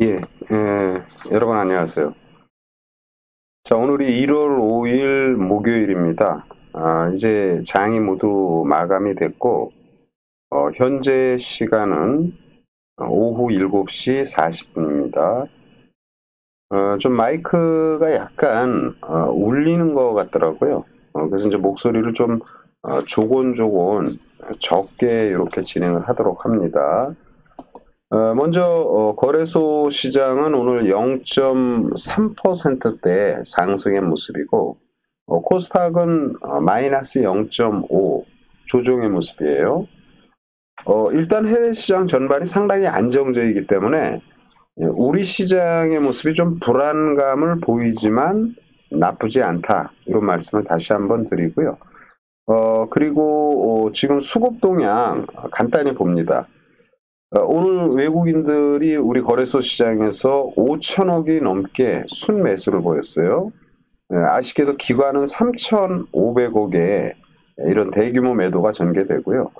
예, 여러분 안녕하세요. 자, 오늘이 1월 5일 목요일입니다. 이제 장이 모두 마감이 됐고, 현재 시간은 오후 7시 40분입니다. 좀 마이크가 약간 울리는 것 같더라고요. 그래서 이제 목소리를 좀 조곤조곤 적게 이렇게 진행을 하도록 합니다. 먼저 거래소 시장은 오늘 0.3%대 상승의 모습이고, 코스닥은 마이너스 0.5 조정의 모습이에요. 일단 해외 시장 전반이 상당히 안정적이기 때문에 우리 시장의 모습이 좀 불안감을 보이지만 나쁘지 않다, 이런 말씀을 다시 한번 드리고요. 그리고 지금 수급 동향 간단히 봅니다. 오늘 외국인들이 우리 거래소 시장에서 5천억이 넘게 순매수를 보였어요. 아쉽게도 기관은 3,500억의 이런 대규모 매도가 전개되고요.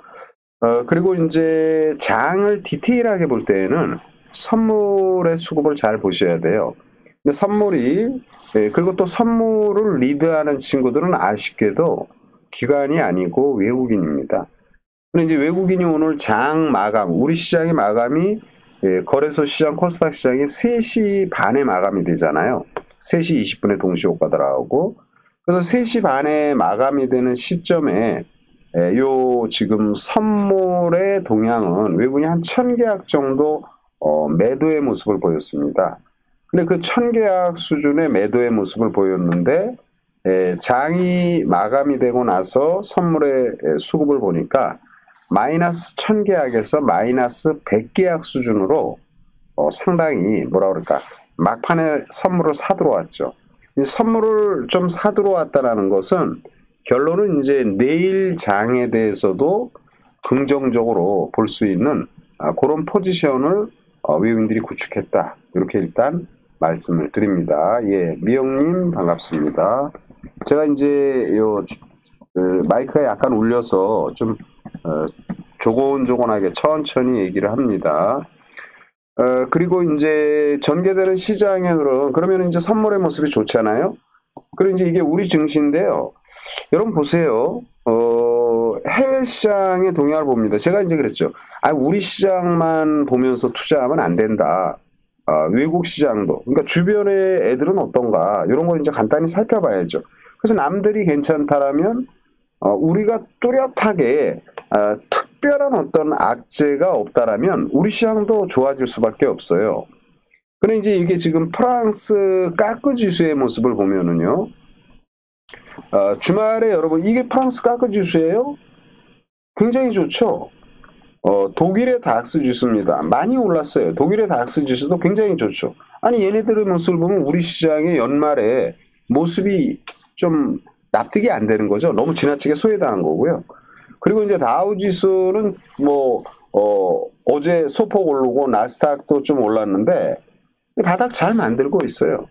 그리고 이제 장을 디테일하게 볼 때에는 선물의 수급을 잘 보셔야 돼요. 근데 선물이, 그리고 또 선물을 리드하는 친구들은 아쉽게도 기관이 아니고 외국인입니다. 근데 이제 외국인이 오늘 장 마감, 우리 시장의 마감이 거래소 시장, 코스닥 시장이 3시 반에 마감이 되잖아요. 3시 20분에 동시효과 들어가고. 그래서 3시 반에 마감이 되는 시점에 요 지금 선물의 동향은 외국인이 한 1,000계약 정도 매도의 모습을 보였습니다. 근데 그 1,000계약 수준의 매도의 모습을 보였는데 장이 마감이 되고 나서 선물의 수급을 보니까 마이너스 1,000계약에서 마이너스 100계약 수준으로 상당히 뭐라 그럴까, 막판에 선물을 사들어왔죠. 이 선물을 좀 사들어왔다는 것은 결론은 이제 내일 장에 대해서도 긍정적으로 볼 수 있는 그런 포지션을 외국인들이 구축했다, 이렇게 일단 말씀을 드립니다. 예, 미영님 반갑습니다. 제가 이제 마이크가 약간 울려서 좀 조곤조곤하게 천천히 얘기를 합니다. 그리고 이제 전개되는 시장의 흐름, 그러면 이제 선물의 모습이 좋잖아요. 그리고 이제 이게 우리 증시인데요. 여러분 보세요. 해외 시장의 동향을 봅니다. 제가 이제 그랬죠. 우리 시장만 보면서 투자하면 안 된다. 외국 시장도, 그러니까 주변의 애들은 어떤가, 이런 걸 이제 간단히 살펴봐야죠. 그래서 남들이 괜찮다라면 우리가 뚜렷하게 특별한 어떤 악재가 없다라면 우리 시장도 좋아질 수밖에 없어요. 근데 이제 이게 지금 프랑스 까크 지수의 모습을 보면은요, 주말에 여러분 이게 프랑스 까크 지수예요? 굉장히 좋죠. 독일의 닥스 지수입니다. 많이 올랐어요. 독일의 닥스 지수도 굉장히 좋죠. 아니, 얘네들의 모습을 보면 우리 시장의 연말에 모습이 좀 납득이 안 되는 거죠. 너무 지나치게 소외당한 거고요. 그리고 이제 다우 지수는 어제 소폭 오르고 나스닥도 좀 올랐는데 바닥 잘 만들고 있어요.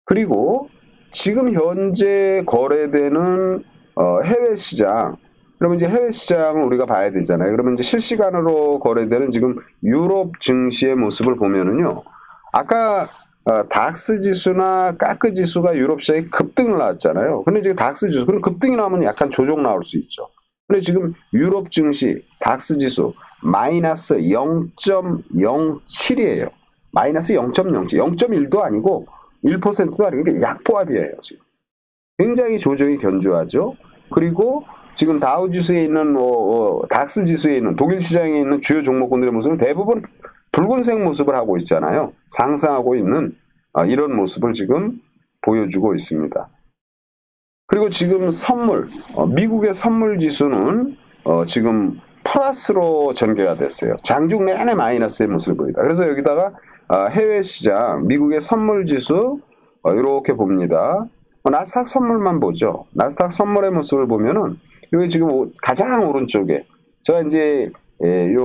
그리고 지금 현재 거래되는 해외 시장, 그러면 이제 해외 시장을 우리가 봐야 되잖아요. 그러면 이제 실시간으로 거래되는 지금 유럽 증시의 모습을 보면은요, 아까 닥스 지수나 까크 지수가 유럽 시장에 급등을 나왔잖아요. 근데 지금 닥스 지수, 그럼 급등이 나오면 약간 조정 나올 수 있죠. 근데 지금 유럽 증시 닥스 지수 마이너스 0.07이에요. 마이너스 0.07, 0.1도 아니고 1%도 아니고 약보합이에요. 지금 굉장히 조정이 견조하죠. 그리고 지금 다우 지수에 있는 닥스 지수에 있는 독일 시장에 있는 주요 종목군들의 모습은 대부분 붉은색 모습을 하고 있잖아요. 상승하고 있는 이런 모습을 지금 보여주고 있습니다. 그리고 지금 선물, 미국의 선물 지수는 지금 플러스로 전개가 됐어요. 장중 내내 마이너스의 모습을 보이다. 그래서 여기다가 해외 시장, 미국의 선물 지수 이렇게 봅니다. 나스닥 선물만 보죠. 나스닥 선물의 모습을 보면은 여기 지금 가장 오른쪽에 제가 이제 이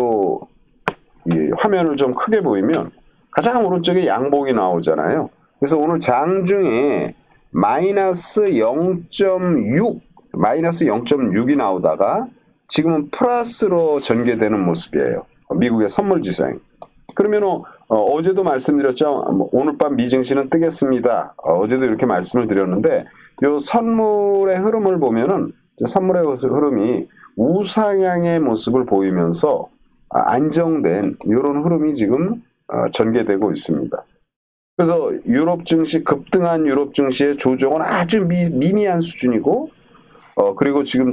화면을 좀 크게 보이면 가장 오른쪽에 양봉이 나오잖아요. 그래서 오늘 장중에 마이너스 0.6이 나오다가 지금은 플러스로 전개되는 모습이에요. 미국의 선물 지수행. 그러면 어제도 말씀드렸죠. 오늘 밤 미증시는 뜨겠습니다. 어제도 이렇게 말씀을 드렸는데 요 선물의 흐름을 보면은 선물의 흐름이 우상향의 모습을 보이면서 안정된 이런 흐름이 지금 전개되고 있습니다. 그래서 유럽 증시 급등한 유럽 증시의 조정은 아주 미미한 수준이고 그리고 지금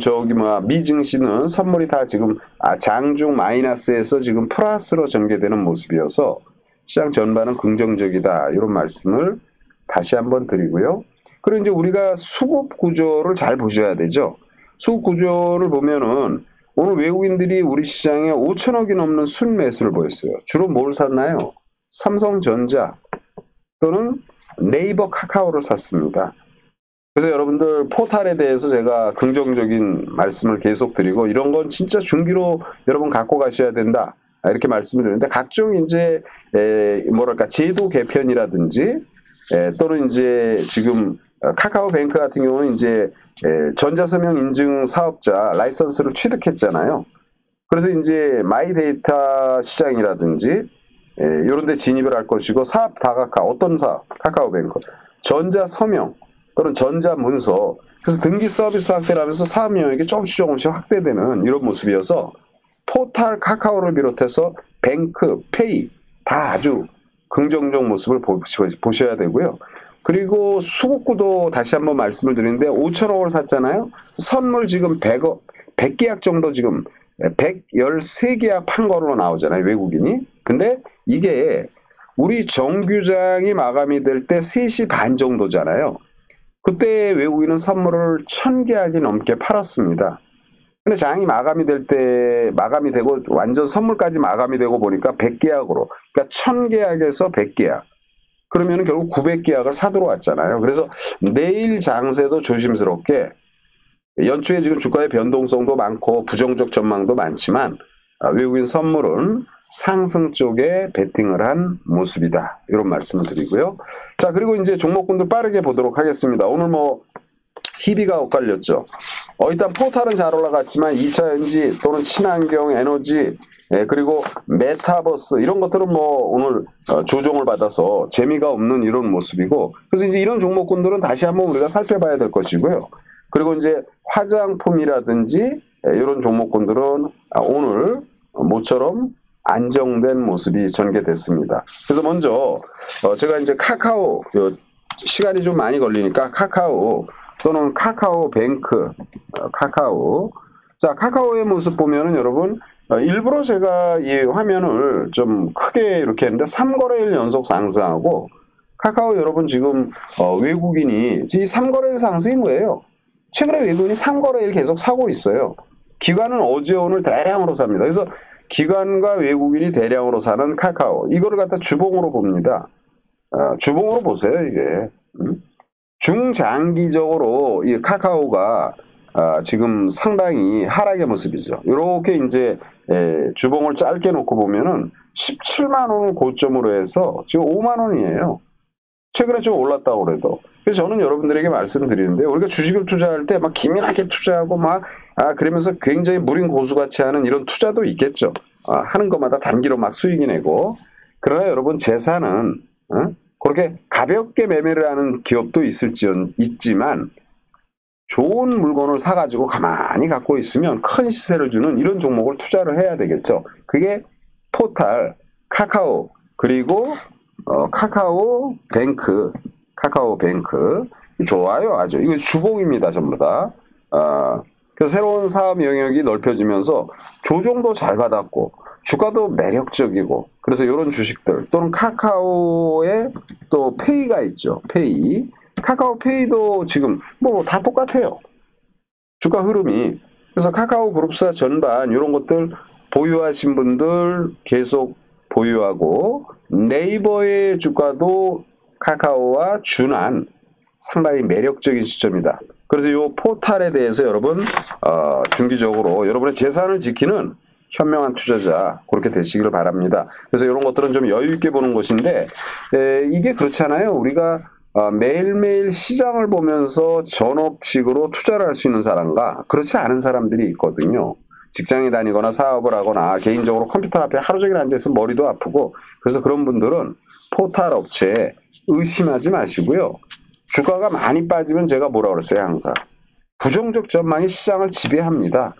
미 증시는 선물이 다 지금 장중 마이너스에서 지금 플러스로 전개되는 모습이어서 시장 전반은 긍정적이다 이런 말씀을 다시 한번 드리고요. 그리고 이제 우리가 수급 구조를 잘 보셔야 되죠. 수급 구조를 보면은 오늘 외국인들이 우리 시장에 5천억이 넘는 순매수를 보였어요. 주로 뭘 샀나요? 삼성전자 또는 네이버 카카오를 샀습니다. 그래서 여러분들 포탈에 대해서 제가 긍정적인 말씀을 계속 드리고 이런 건 진짜 중기로 여러분 갖고 가셔야 된다. 이렇게 말씀을 드리는데 각종 이제 제도 개편이라든지 또는 이제 지금 카카오뱅크 같은 경우는 이제 전자서명 인증 사업자 라이선스를 취득했잖아요. 그래서 이제 마이데이터 시장이라든지 이런 데 진입을 할 것이고 사업 다각화 어떤 사업? 카카오뱅크 전자서명 또는 전자문서 그래서 등기 서비스 확대를 하면서 사업 영역이 조금씩 확대되는 이런 모습이어서 포탈 카카오를 비롯해서 뱅크, 페이 다 아주 긍정적 모습을 보셔야 되고요. 그리고 수급구도 다시 한번 말씀을 드리는데 5천억을 샀잖아요. 선물 지금 100계약 정도 지금 113계약 판 거로 나오잖아요. 외국인이. 근데 이게 우리 정규장이 마감이 될 때 3시 반 정도잖아요. 그때 외국인은 선물을 1000계약이 넘게 팔았습니다. 근데 장이 마감이 되고 완전 선물까지 마감이 되고 보니까 100계약으로 그러니까 1000계약에서 100계약 그러면 결국 900계약을 사들어 왔잖아요. 그래서 내일 장세도 조심스럽게 연초에 지금 주가의 변동성도 많고 부정적 전망도 많지만 외국인 선물은 상승 쪽에 베팅을 한 모습이다. 이런 말씀을 드리고요. 자, 그리고 이제 종목군들 빠르게 보도록 하겠습니다. 오늘 희비가 엇갈렸죠. 일단 포탈은 잘 올라갔지만 2차전지 또는 친환경 에너지 그리고 메타버스 이런 것들은 오늘 조정을 받아서 재미가 없는 이런 모습이고 그래서 이제 이런 종목군들은 다시 한번 우리가 살펴봐야 될 것이고요. 그리고 이제 화장품이라든지 이런 종목군들은 오늘 모처럼 안정된 모습이 전개됐습니다. 그래서 먼저 제가 이제 카카오 시간이 좀 많이 걸리니까 카카오 또는 카카오뱅크 카카오 자 카카오의 모습 보면은 여러분 일부러 제가 이 화면을 좀 크게 이렇게 했는데 3거래일 연속 상승하고 카카오 여러분 지금 외국인이 이 3거래일 상승이 뭐예요? 최근에 외국인이 3거래일 계속 사고 있어요. 기관은 어제 오늘 대량으로 삽니다. 그래서 기관과 외국인이 대량으로 사는 카카오 이거를 갖다 주봉으로 봅니다. 주봉으로 보세요 이게. 중장기적으로 이 카카오가 지금 상당히 하락의 모습이죠. 이렇게 이제 주봉을 짧게 놓고 보면은 17만 원을 고점으로 해서 지금 5만 원이에요. 최근에 좀 올랐다고 그래도. 그래서 저는 여러분들에게 말씀드리는데 우리가 주식을 투자할 때 막 기민하게 투자하고 그러면서 굉장히 무린 고수같이 하는 이런 투자도 있겠죠. 하는 것마다 단기로 막 수익이 내고. 그러나 여러분 재산은 그렇게 가볍게 매매를 하는 기업도 있지만 좋은 물건을 사가지고 가만히 갖고 있으면 큰 시세를 주는 이런 종목을 투자를 해야 되겠죠. 그게 포탈, 카카오, 그리고 카카오뱅크 좋아요. 아주 이거 주봉입니다. 전부 다. 그래서 새로운 사업 영역이 넓혀지면서 조정도 잘 받았고 주가도 매력적이고 그래서 이런 주식들 또는 카카오에 또 페이가 있죠. 페이 카카오페이도 지금 다 똑같아요. 주가 흐름이. 그래서 카카오 그룹사 전반 이런 것들 보유하신 분들 계속 보유하고 네이버의 주가도 카카오와 준한 상당히 매력적인 시점이다. 그래서 이 포탈에 대해서 여러분 중기적으로 여러분의 재산을 지키는 현명한 투자자 그렇게 되시기를 바랍니다. 그래서 이런 것들은 좀 여유 있게 보는 것인데 이게 그렇잖아요. 우리가 매일매일 시장을 보면서 전업식으로 투자를 할 수 있는 사람과 그렇지 않은 사람들이 있거든요. 직장에 다니거나 사업을 하거나 개인적으로 컴퓨터 앞에 하루 종일 앉아서 머리도 아프고 그래서 그런 분들은 포탈 업체에 의심하지 마시고요. 주가가 많이 빠지면 제가 뭐라 그랬어요, 항상. 부정적 전망이 시장을 지배합니다.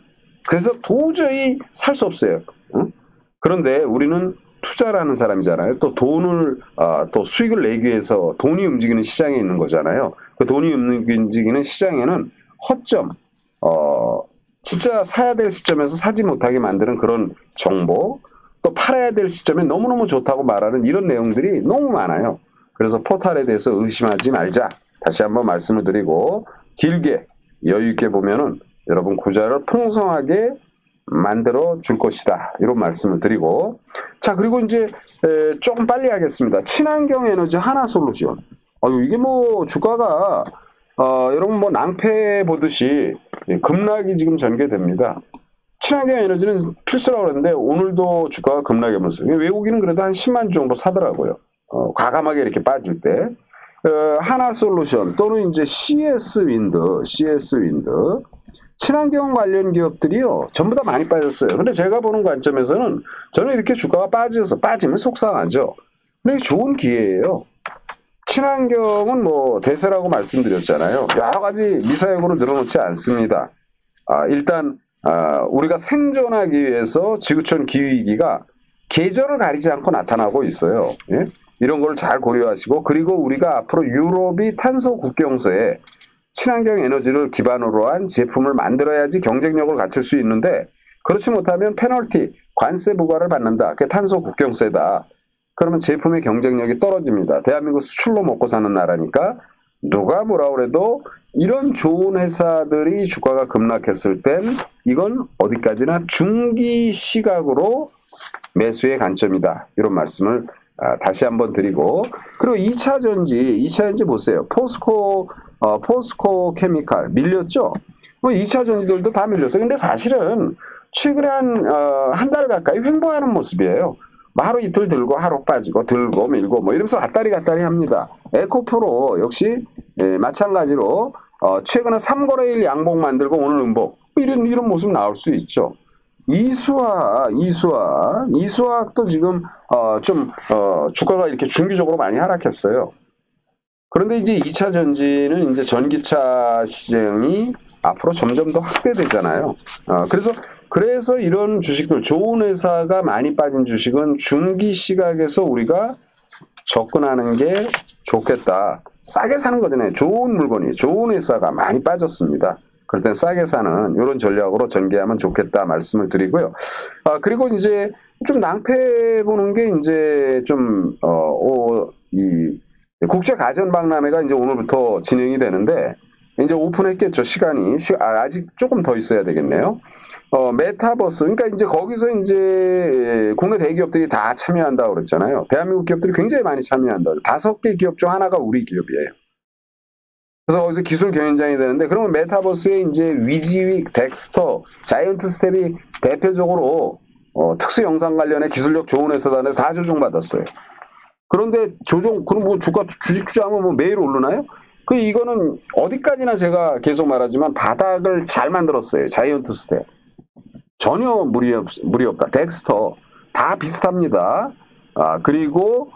그래서 도저히 살 수 없어요. 응? 그런데 우리는 투자라는 사람이잖아요. 또 돈을 또 수익을 내기 위해서 돈이 움직이는 시장에 있는 거잖아요. 그 돈이 움직이는 시장에는 허점, 진짜 사야 될 시점에서 사지 못하게 만드는 그런 정보, 또 팔아야 될 시점에 너무너무 좋다고 말하는 이런 내용들이 너무 많아요. 그래서 포탈에 대해서 의심하지 말자. 다시 한번 말씀을 드리고 길게 여유 있게 보면은 여러분 구자를 풍성하게 만들어 줄 것이다. 이런 말씀을 드리고 자 그리고 이제 조금 빨리 하겠습니다. 친환경 에너지 하나솔루션. 이게 뭐 주가가 여러분 뭐 낭패 보듯이 급락이 지금 전개됩니다. 친환경 에너지는 필수라고 그러는데 오늘도 주가가 급락하면서 외국인은 그래도 한 10만 주 정도 사더라고요. 과감하게 이렇게 빠질 때 하나솔루션 또는 이제 CS 윈드 친환경 관련 기업들이요 전부 다 많이 빠졌어요. 근데 제가 보는 관점에서는 저는 이렇게 주가가 빠지면 속상하죠. 근데 이게 좋은 기회예요. 친환경은 뭐 대세라고 말씀드렸잖아요. 여러 가지 미사역으로 늘어놓지 않습니다. 일단 우리가 생존하기 위해서 지구촌 기후위기가 계절을 가리지 않고 나타나고 있어요. 예? 이런 걸 잘 고려하시고 그리고 우리가 앞으로 유럽이 탄소 국경세에 친환경 에너지를 기반으로 한 제품을 만들어야지 경쟁력을 갖출 수 있는데 그렇지 못하면 페널티, 관세 부과를 받는다. 그게 탄소 국경세다. 그러면 제품의 경쟁력이 떨어집니다. 대한민국 수출로 먹고 사는 나라니까 누가 뭐라 그래도 이런 좋은 회사들이 주가가 급락했을 땐 이건 어디까지나 중기 시각으로 매수의 관점이다. 이런 말씀을 다시 한번 드리고 그리고 2차 전지 보세요. 포스코 케미칼 밀렸죠? 2차 전지들도 다 밀렸어요. 근데 사실은 최근에 한 달 가까이 횡보하는 모습이에요. 하루 이틀 들고 하루 빠지고 들고 밀고 뭐 이러면서 왔다리 합니다. 에코프로 역시 마찬가지로 최근에 3거래일 양봉 만들고 오늘 음봉 이런 모습 나올 수 있죠. 이수화학도 지금 주가가 이렇게 중기적으로 많이 하락했어요. 그런데 이제 2차 전지는 이제 전기차 시장이 앞으로 점점 더 확대되잖아요. 그래서 이런 주식들, 좋은 회사가 많이 빠진 주식은 중기 시각에서 우리가 접근하는 게 좋겠다. 싸게 사는 거잖아요. 좋은 물건이, 좋은 회사가 많이 빠졌습니다. 그럴 땐 싸게 사는 이런 전략으로 전개하면 좋겠다 말씀을 드리고요. 그리고 이제 좀 낭패 보는 게 이제 이 국제가전박람회가 이제 오늘부터 진행이 되는데 이제 오픈했겠죠. 시간이 아직 조금 더 있어야 되겠네요. 메타버스 그러니까 이제 거기서 이제 국내 대기업들이 다 참여한다고 그랬잖아요. 대한민국 기업들이 굉장히 많이 참여한다. 5개 기업 중 하나가 우리 기업이에요. 그래서 거기서 기술 경연장이 되는데 그러면 메타버스에 이제 위지윅, 덱스터, 자이언트 스텝이 대표적으로 특수 영상 관련해 기술력 좋은 회사들한테 다 조종받았어요. 그런데 그럼 뭐 주식 투자하면 뭐 매일 오르나요? 이거는 어디까지나 제가 계속 말하지만 바닥을 잘 만들었어요. 자이언트 스텝. 전혀 무리 없다. 덱스터. 다 비슷합니다. 그리고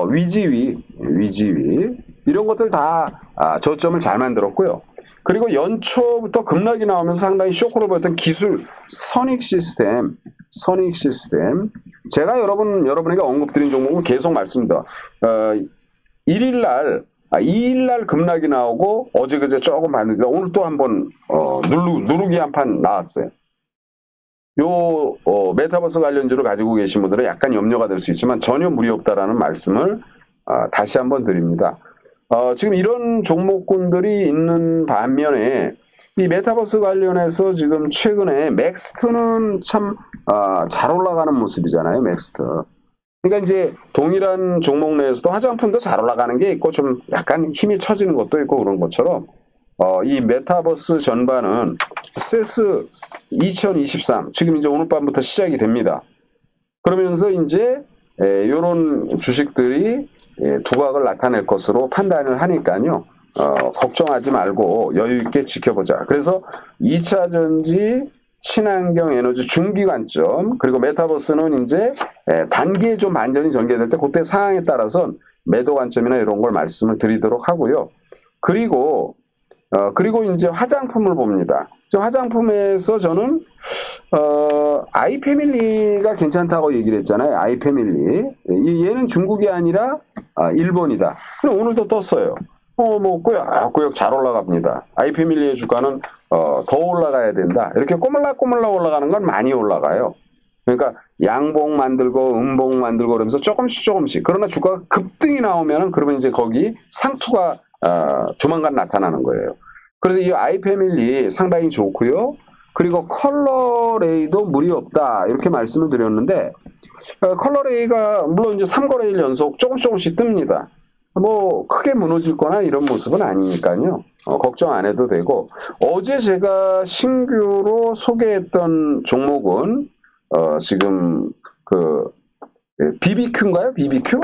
위지윅. 이런 것들 다 저점을 잘 만들었고요. 그리고 연초부터 급락이 나오면서 상당히 쇼크로 보였던 기술 선익 시스템. 제가 여러분에게 언급드린 종목은 계속 말씀드립니다. 2일날 급락이 나오고 어제 그제 조금 봤는데 오늘 또 한번 누르기 한 판 나왔어요. 메타버스 관련주를 가지고 계신 분들은 약간 염려가 될 수 있지만 전혀 무리 없다라는 말씀을 다시 한번 드립니다. 지금 이런 종목군들이 있는 반면에 이 메타버스 관련해서 지금 최근에 맥스트는 참 잘 올라가는 모습이잖아요. 맥스트. 그러니까 이제 동일한 종목 내에서도 화장품도 잘 올라가는 게 있고 좀 약간 힘이 처지는 것도 있고 그런 것처럼 이 메타버스 전반은 세스 2023 지금 이제 오늘 밤부터 시작이 됩니다. 그러면서 이제 이런 주식들이 두각을 나타낼 것으로 판단을 하니까요. 걱정하지 말고 여유 있게 지켜보자. 그래서 2차 전지 친환경 에너지 중기 관점, 그리고 메타버스는 이제 단기에 좀 반전이 전개될 때 그때 상황에 따라서 매도 관점이나 이런 걸 말씀을 드리도록 하고요. 그리고 이제 화장품을 봅니다. 화장품에서 저는 아이패밀리가 괜찮다고 얘기를 했잖아요. 아이패밀리. 얘는 중국이 아니라 일본이다. 오늘도 떴어요. 뭐 꾸역꾸역 잘 올라갑니다. 아이패밀리의 주가는 더 올라가야 된다. 이렇게 꼬물락꼬물락 올라가는 건 많이 올라가요. 그러니까 양봉 만들고 음봉 만들고 그러면서 조금씩. 그러나 주가가 급등이 나오면은 그러면 이제 거기 상투가 조만간 나타나는 거예요. 그래서 이 아이패밀리 상당히 좋고요. 그리고 컬러레이도 무리 없다. 이렇게 말씀을 드렸는데 컬러레이가 물론 이제 3거래일 연속 조금씩 뜹니다. 뭐 크게 무너질 거나 이런 모습은 아니니까요. 걱정 안 해도 되고, 어제 제가 신규로 소개했던 종목은 지금 BBQ인가요? BBQ?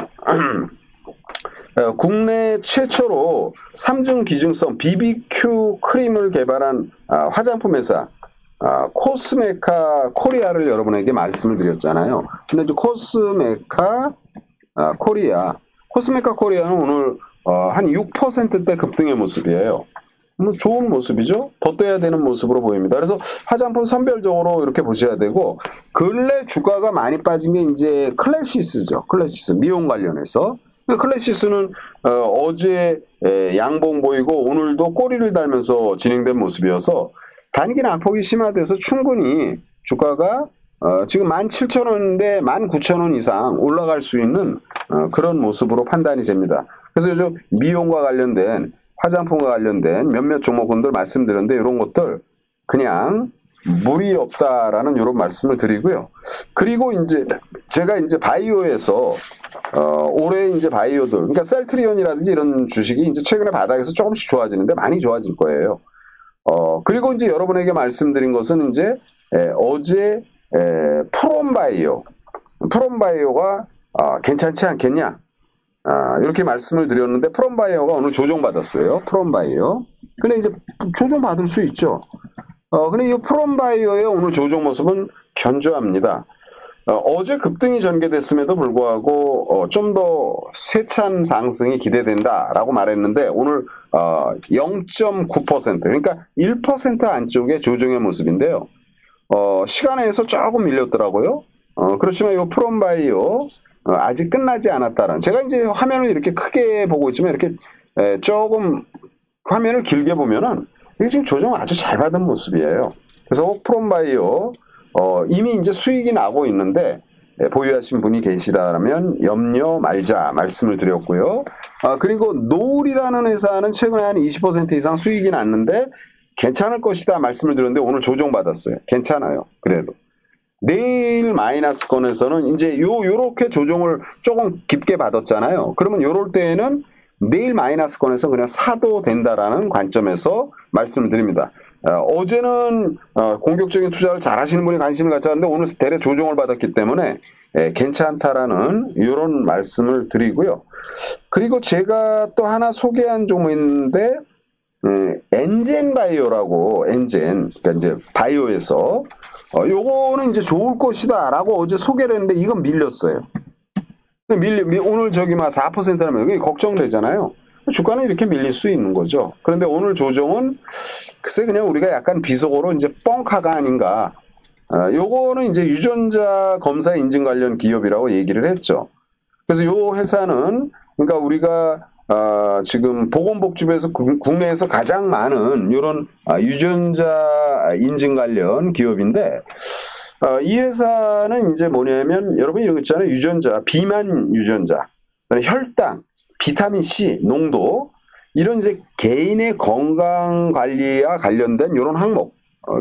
국내 최초로 3중 기중성 BBQ 크림을 개발한 화장품 회사 코스메카 코리아를 여러분에게 말씀을 드렸잖아요. 근데 이제 코스메카 코리아는 오늘 한 6%대 급등의 모습이에요. 뭐 좋은 모습이죠. 더 떠야 되는 모습으로 보입니다. 그래서 화장품 선별적으로 이렇게 보셔야 되고, 근래 주가가 많이 빠진 게 이제 클래시스죠. 클래시스 미용 관련해서. 클래시스는 어제 양봉 보이고 오늘도 꼬리를 달면서 진행된 모습이어서 단기 낙폭이 심화돼서 충분히 주가가 지금 17,000원인데 19,000원 이상 올라갈 수 있는 그런 모습으로 판단이 됩니다. 그래서 요즘 미용과 관련된 화장품과 관련된 몇몇 종목군들 말씀드렸는데 이런 것들 그냥 무리 없다라는 이런 말씀을 드리고요. 그리고 이제 제가 이제 바이오에서 올해 이제 바이오들, 그러니까 셀트리온이라든지 이런 주식이 이제 최근에 바닥에서 조금씩 좋아지는데 많이 좋아질 거예요. 그리고 이제 여러분에게 말씀드린 것은 이제 어제 프롬바이오가 괜찮지 않겠냐? 이렇게 말씀을 드렸는데 프롬바이오가 오늘 조정받았어요. 프롬바이오. 근데 이제 조정받을 수 있죠. 근데 이 프롬바이오의 오늘 조정 모습은 견조합니다. 어제 급등이 전개됐음에도 불구하고 좀 더 세찬 상승이 기대된다라고 말했는데 오늘 0.9% 그러니까 1% 안쪽의 조정의 모습인데요. 시간에서 조금 밀렸더라고요. 그렇지만 이 프롬바이오 아직 끝나지 않았다는, 제가 이제 화면을 이렇게 크게 보고 있지만 이렇게 조금 화면을 길게 보면은 이게 지금 조정 아주 잘 받은 모습이에요. 그래서 프롬바이오 이미 이제 수익이 나고 있는데 보유하신 분이 계시다면 염려 말자 말씀을 드렸고요. 그리고 노을이라는 회사는 최근에 한 20% 이상 수익이 났는데 괜찮을 것이다 말씀을 드렸는데 오늘 조정받았어요. 괜찮아요. 그래도. 내일 마이너스권에서는 이제 요렇게 조정을 조금 깊게 받았잖아요. 그러면 요럴 때에는 내일 마이너스권에서 그냥 사도 된다라는 관점에서 말씀을 드립니다. 어제는 공격적인 투자를 잘 하시는 분이 관심을 가졌는데 오늘 대략 조정을 받았기 때문에 괜찮다라는 이런 말씀을 드리고요. 그리고 제가 또 하나 소개한 종목인데 엔젠바이오라고, 그러니까 이제 바이오에서 요거는 이제 좋을 것이다라고 어제 소개를 했는데 이건 밀렸어요. 오늘 저기 막 4%라면 이게 걱정되잖아요. 주가는 이렇게 밀릴 수 있는 거죠. 그런데 오늘 조정은 글쎄 그냥 우리가 약간 비속어로 이제 뻥카가 아닌가. 요거는 이제 유전자 검사 인증 관련 기업이라고 얘기를 했죠. 그래서 요 회사는 그러니까 우리가 지금 보건복지부에서 국내에서 가장 많은 이런 유전자 인증 관련 기업인데 이 회사는 이제 뭐냐면 여러분 이런 거 있잖아요. 유전자, 비만 유전자, 혈당, 비타민 C 농도 이런 이제 개인의 건강 관리와 관련된 이런 항목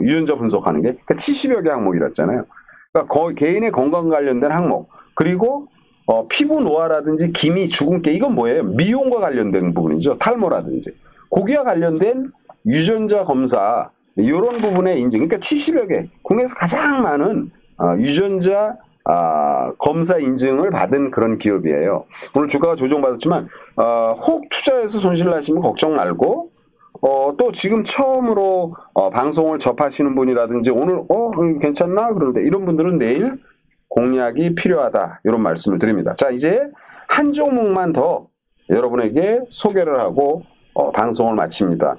유전자 분석하는 게 그러니까 70여 개 항목이랬잖아요. 그러니까 개인의 건강 관련된 항목 그리고 피부 노화라든지 기미, 주근깨 이건 뭐예요? 미용과 관련된 부분이죠. 탈모라든지 거기와 관련된 유전자 검사 이런 부분의 인증, 그러니까 70여 개 국내에서 가장 많은 유전자 검사 인증을 받은 그런 기업이에요. 오늘 주가가 조정받았지만 혹 투자해서 손실 나시면 걱정 말고 또 지금 처음으로 방송을 접하시는 분이라든지 오늘 이거 괜찮나? 그런데 이런 분들은 내일 공략이 필요하다. 이런 말씀을 드립니다. 자, 이제 한 종목만 더 여러분에게 소개를 하고 방송을 마칩니다.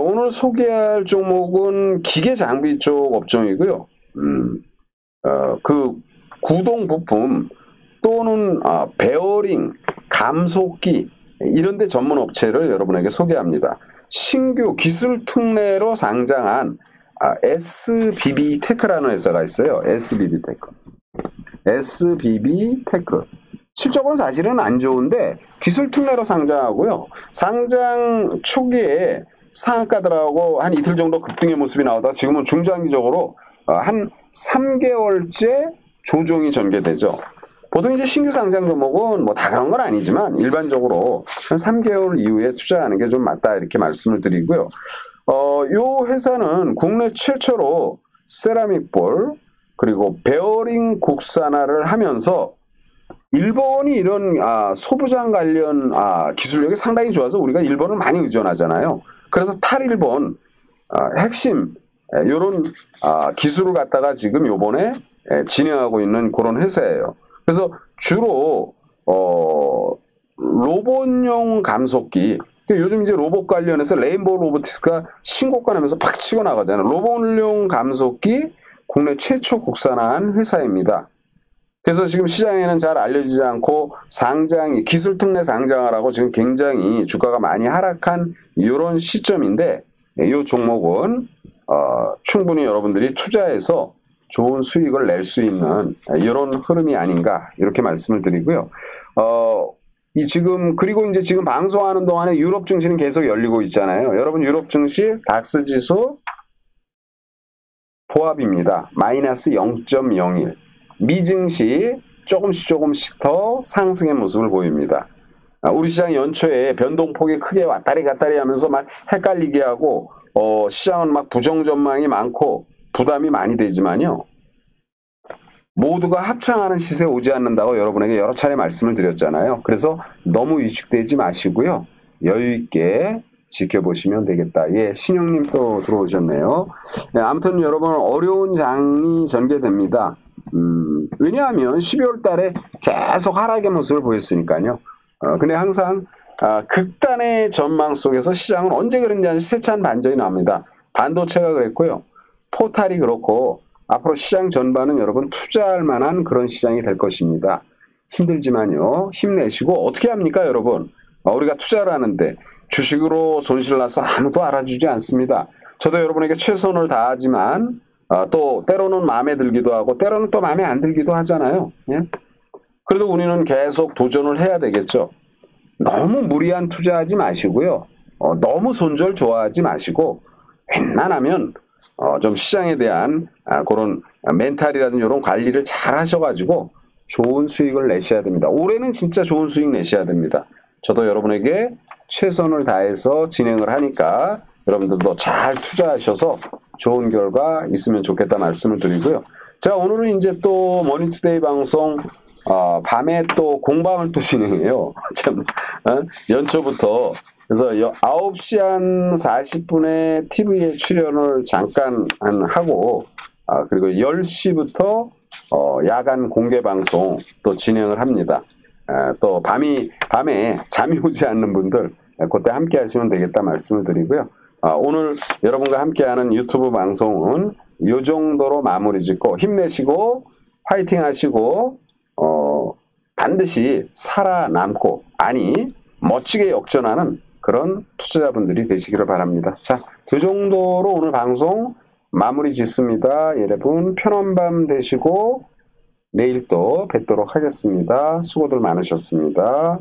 오늘 소개할 종목은 기계 장비 쪽 업종이고요. 그 구동 부품 또는 베어링, 감속기 이런 데 전문 업체를 여러분에게 소개합니다. 신규 기술 특례로 상장한 SBB 테크라는 회사가 있어요. SBB 테크. SBB 테크. 실적은 사실은 안 좋은데 기술 특례로 상장하고요. 상장 초기에 상한가들하고 한 이틀 정도 급등의 모습이 나오다가 지금은 중장기적으로 한 3개월째 조정이 전개되죠. 보통 이제 신규 상장 종목은 뭐 다 그런 건 아니지만 일반적으로 한 3개월 이후에 투자하는 게 좀 맞다 이렇게 말씀을 드리고요. 요 회사는 국내 최초로 세라믹 볼 그리고 베어링 국산화를 하면서 일본이 이런 소부장 관련 기술력이 상당히 좋아서 우리가 일본을 많이 의존하잖아요. 그래서 탈일본 핵심 이런 기술을 갖다가 지금 요번에 진행하고 있는 그런 회사예요. 그래서 주로 로봇용 감속기 요즘 이제 로봇 관련해서 레인보우 로보틱스가 신고가 나면서 팍 치고 나가잖아요. 로봇용 감속기 국내 최초 국산화한 회사입니다. 그래서 지금 시장에는 잘 알려지지 않고 기술 특례 상장하라고 지금 굉장히 주가가 많이 하락한 이런 시점인데 이 종목은 충분히 여러분들이 투자해서 좋은 수익을 낼 수 있는 이런 흐름이 아닌가 이렇게 말씀을 드리고요. 그리고 이제 지금 방송하는 동안에 유럽 증시는 계속 열리고 있잖아요. 여러분 유럽 증시 닥스 지수 보합입니다. 마이너스 0.01. 미증시 조금씩 더 상승의 모습을 보입니다. 우리 시장 연초에 변동폭이 크게 왔다리 갔다리 하면서 막 헷갈리게 하고 시장은 막 부정 전망이 많고 부담이 많이 되지만요. 모두가 합창하는 시세에 오지 않는다고 여러분에게 여러 차례 말씀을 드렸잖아요. 그래서 너무 위축되지 마시고요. 여유 있게 지켜보시면 되겠다. 예, 신영님 또 들어오셨네요. 네, 아무튼 여러분 어려운 장이 전개됩니다. 왜냐하면 12월 달에 계속 하락의 모습을 보였으니까요. 근데 항상 극단의 전망 속에서 시장은 언제 그랬는지 세찬 반전이 나옵니다. 반도체가 그랬고요. 포탈이 그렇고 앞으로 시장 전반은 여러분 투자할 만한 그런 시장이 될 것입니다. 힘들지만요. 힘내시고 어떻게 합니까 여러분? 우리가 투자를 하는데 주식으로 손실 나서 아무도 알아주지 않습니다. 저도 여러분에게 최선을 다하지만 또 때로는 마음에 들기도 하고 때로는 또 마음에 안 들기도 하잖아요. 예? 그래도 우리는 계속 도전을 해야 되겠죠. 너무 무리한 투자하지 마시고요. 너무 손절 좋아하지 마시고 웬만하면 좀 시장에 대한 그런 멘탈이라든지 이런 관리를 잘 하셔가지고 좋은 수익을 내셔야 됩니다. 올해는 진짜 좋은 수익 내셔야 됩니다. 저도 여러분에게 최선을 다해서 진행을 하니까 여러분들도 잘 투자하셔서 좋은 결과 있으면 좋겠다 말씀을 드리고요. 자, 오늘은 이제 또 머니투데이 방송 밤에 또 공방을 또 진행해요. 참 연초부터 그래서 9시 한 40분에 TV에 출연을 잠깐 하고 그리고 10시부터 야간 공개 방송 또 진행을 합니다. 또 밤에 잠이 오지 않는 분들 그때 함께 하시면 되겠다 말씀을 드리고요. 오늘 여러분과 함께하는 유튜브 방송은 이 정도로 마무리 짓고 힘내시고 화이팅 하시고 반드시 살아남고 멋지게 역전하는 그런 투자자분들이 되시기를 바랍니다. 자, 그 정도로 오늘 방송 마무리 짓습니다. 여러분 편한 밤 되시고 내일 또 뵙도록 하겠습니다. 수고들 많으셨습니다.